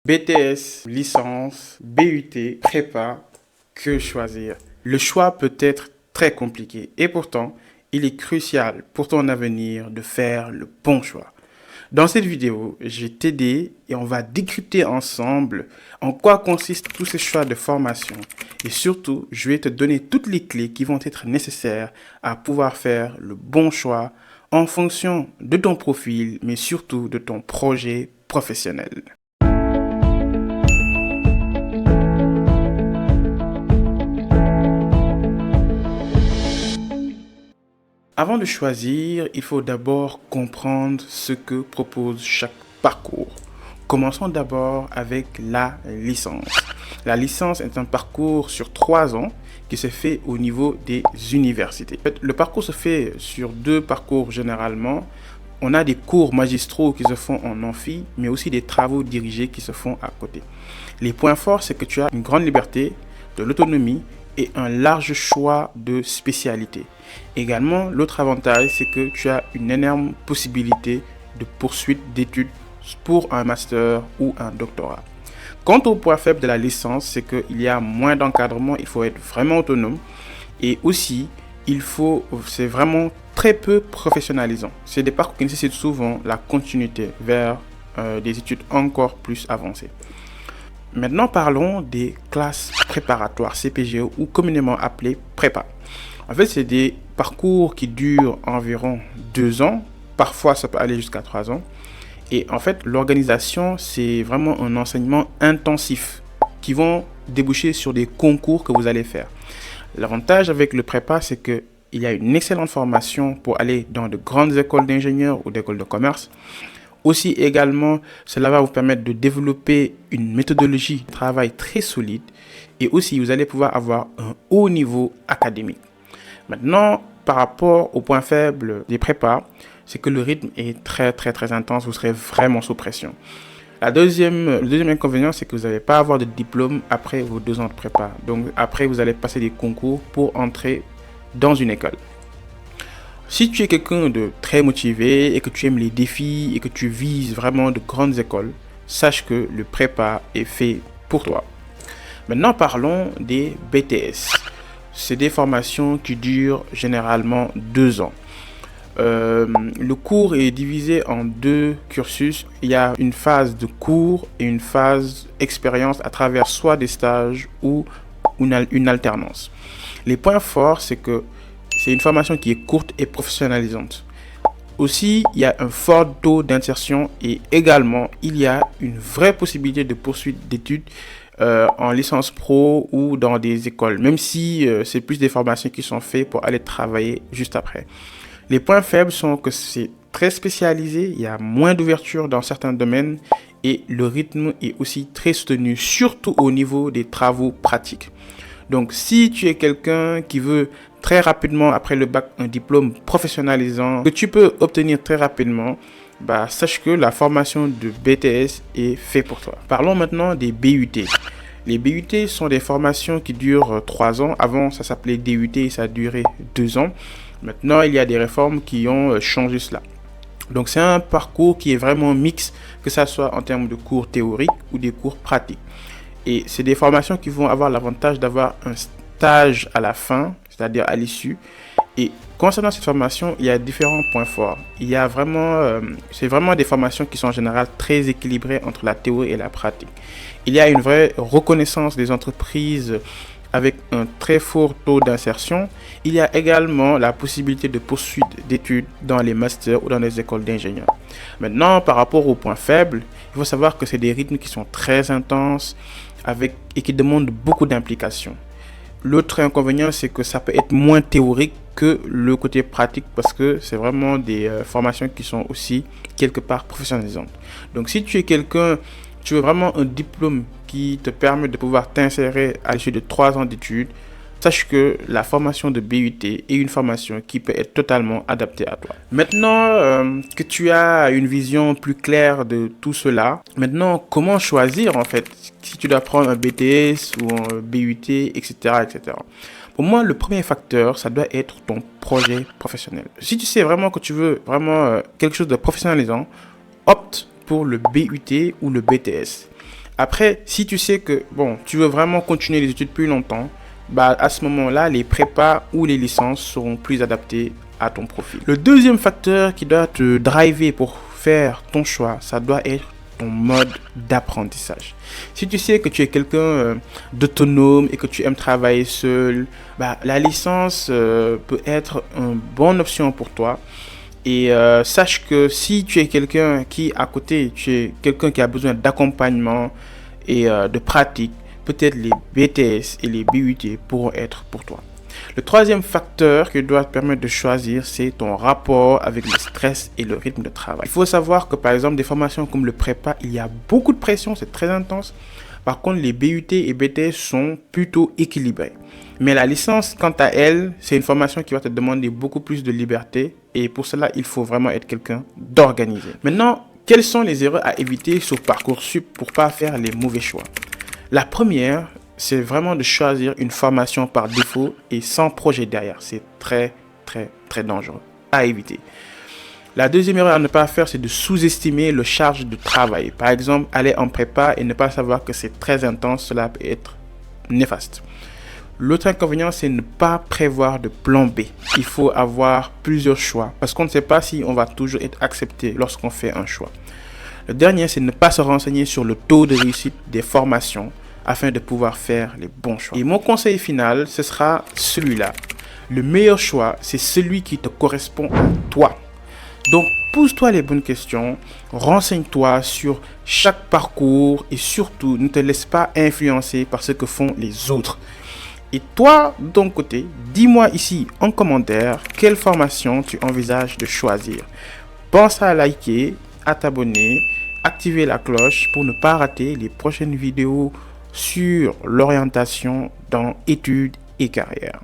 BTS, licence, BUT, prépa, que choisir? Le choix peut être très compliqué et pourtant, il est crucial pour ton avenir de faire le bon choix. Dans cette vidéo, je vais t'aider et on va décrypter ensemble en quoi consistent tous ces choix de formation. Et surtout, je vais te donner toutes les clés qui vont être nécessaires à pouvoir faire le bon choix en fonction de ton profil, mais surtout de ton projet professionnel. Avant de choisir, il faut d'abord comprendre ce que propose chaque parcours. Commençons d'abord avec la licence. La licence est un parcours sur 3 ans qui se fait au niveau des universités. En fait, le parcours se fait sur 2 parcours généralement. On a des cours magistraux qui se font en amphi, mais aussi des travaux dirigés qui se font à côté. Les points forts, c'est que tu as une grande liberté, de l'autonomie et un large choix de spécialités. Également, l'autre avantage, c'est que tu as une énorme possibilité de poursuite d'études pour un master ou un doctorat. Quant au point faible de la licence, c'est qu'il y a moins d'encadrement, il faut être vraiment autonome et aussi, c'est vraiment très peu professionnalisant. C'est des parcours qui nécessitent souvent la continuité vers des études encore plus avancées. Maintenant, parlons des classes préparatoires CPGE ou communément appelées prépa. En fait, c'est des parcours qui durent environ 2 ans. Parfois, ça peut aller jusqu'à 3 ans. Et en fait, l'organisation, c'est vraiment un enseignement intensif qui vont déboucher sur des concours que vous allez faire. L'avantage avec le prépa, c'est qu'il y a une excellente formation pour aller dans de grandes écoles d'ingénieurs ou d'écoles de commerce. Aussi également, cela va vous permettre de développer une méthodologie de travail très solide et aussi vous allez pouvoir avoir un haut niveau académique. Maintenant, par rapport au point faible des prépas, c'est que le rythme est très intense, vous serez vraiment sous pression. Le deuxième inconvénient, c'est que vous n'allez pas avoir de diplôme après vos 2 ans de prépa. Donc après, vous allez passer des concours pour entrer dans une école. Si tu es quelqu'un de très motivé et que tu aimes les défis et que tu vises vraiment de grandes écoles, sache que le prépa est fait pour toi. Maintenant, parlons des BTS. C'est des formations qui durent généralement 2 ans. Le cours est divisé en 2 cursus. Il y a une phase de cours et une phase expérience à travers soit des stages ou une alternance. Les points forts, c'est que c'est une formation qui est courte et professionnalisante. Aussi, il y a un fort taux d'insertion et également, il y a une vraie possibilité de poursuite d'études en licence pro ou dans des écoles, même si c'est plus des formations qui sont faites pour aller travailler juste après. Les points faibles sont que c'est très spécialisé, il y a moins d'ouverture dans certains domaines et le rythme est aussi très soutenu, surtout au niveau des travaux pratiques. Donc, si tu es quelqu'un qui veut très rapidement, après le bac, un diplôme professionnalisant que tu peux obtenir très rapidement, sache que la formation de BTS est faite pour toi. Parlons maintenant des BUT. Les BUT sont des formations qui durent 3 ans. Avant, ça s'appelait DUT et ça a duré 2 ans. Maintenant, il y a des réformes qui ont changé cela. Donc, c'est un parcours qui est vraiment mixte, que ce soit en termes de cours théoriques ou des cours pratiques. Et c'est des formations qui vont avoir l'avantage d'avoir un stage à la fin, c'est-à-dire à l'issue. Et concernant cette formation, il y a différents points forts. C'est vraiment des formations qui sont en général très équilibrées entre la théorie et la pratique. Il y a une vraie reconnaissance des entreprises avec un très fort taux d'insertion. Il y a également la possibilité de poursuite d'études dans les masters ou dans les écoles d'ingénieurs. Maintenant, par rapport aux points faibles, il faut savoir que c'est des rythmes qui sont très intenses et qui demandent beaucoup d'implication. L'autre inconvénient, c'est que ça peut être moins théorique que le côté pratique parce que c'est vraiment des formations qui sont aussi quelque part professionnalisantes. Donc si tu veux vraiment un diplôme qui te permet de pouvoir t'insérer à l'issue de 3 ans d'études, sache que la formation de BUT est une formation qui peut être totalement adaptée à toi. Maintenant que tu as une vision plus claire de tout cela, maintenant comment choisir en fait si tu dois prendre un BTS ou un BUT, etc., etc. Pour moi, le premier facteur, ça doit être ton projet professionnel. Si tu sais vraiment que tu veux vraiment quelque chose de professionnalisant, opte pour le BUT ou le BTS. Après, si tu sais que bon, tu veux vraiment continuer les études plus longtemps, bah à ce moment-là, les prépas ou les licences seront plus adaptées à ton profil. Le deuxième facteur qui doit te driver pour faire ton choix, ça doit être ton mode d'apprentissage. Si tu sais que tu es quelqu'un d'autonome et que tu aimes travailler seul, bah, la licence peut être une bonne option pour toi. Et sache que si tu es quelqu'un qui, à côté, tu es quelqu'un qui a besoin d'accompagnement et de pratique, peut-être les BTS et les BUT pourront être pour toi. Le troisième facteur qui doit te permettre de choisir, c'est ton rapport avec le stress et le rythme de travail. Il faut savoir que par exemple, des formations comme le prépa, il y a beaucoup de pression, c'est très intense. Par contre, les BUT et BTS sont plutôt équilibrés. Mais la licence, quant à elle, c'est une formation qui va te demander beaucoup plus de liberté. Et pour cela, il faut vraiment être quelqu'un d'organisé. Maintenant, quelles sont les erreurs à éviter sur Parcoursup pour ne pas faire les mauvais choix? La première, c'est vraiment de choisir une formation par défaut et sans projet derrière. C'est très, très, très dangereux à éviter. La deuxième erreur à ne pas faire, c'est de sous-estimer le charge de travail. Par exemple, aller en prépa et ne pas savoir que c'est très intense, cela peut être néfaste. L'autre inconvénient, c'est ne pas prévoir de plan B. Il faut avoir plusieurs choix parce qu'on ne sait pas si on va toujours être accepté lorsqu'on fait un choix. Le dernier, c'est ne pas se renseigner sur le taux de réussite des formations afin de pouvoir faire les bons choix. Et mon conseil final, ce sera celui-là. Le meilleur choix, c'est celui qui te correspond à toi. Donc, pose-toi les bonnes questions, renseigne-toi sur chaque parcours et surtout, ne te laisse pas influencer par ce que font les autres. Et toi, de ton côté, dis-moi ici en commentaire quelle formation tu envisages de choisir. Pense à liker, à t'abonner, activer la cloche pour ne pas rater les prochaines vidéos sur l'orientation dans études et carrière.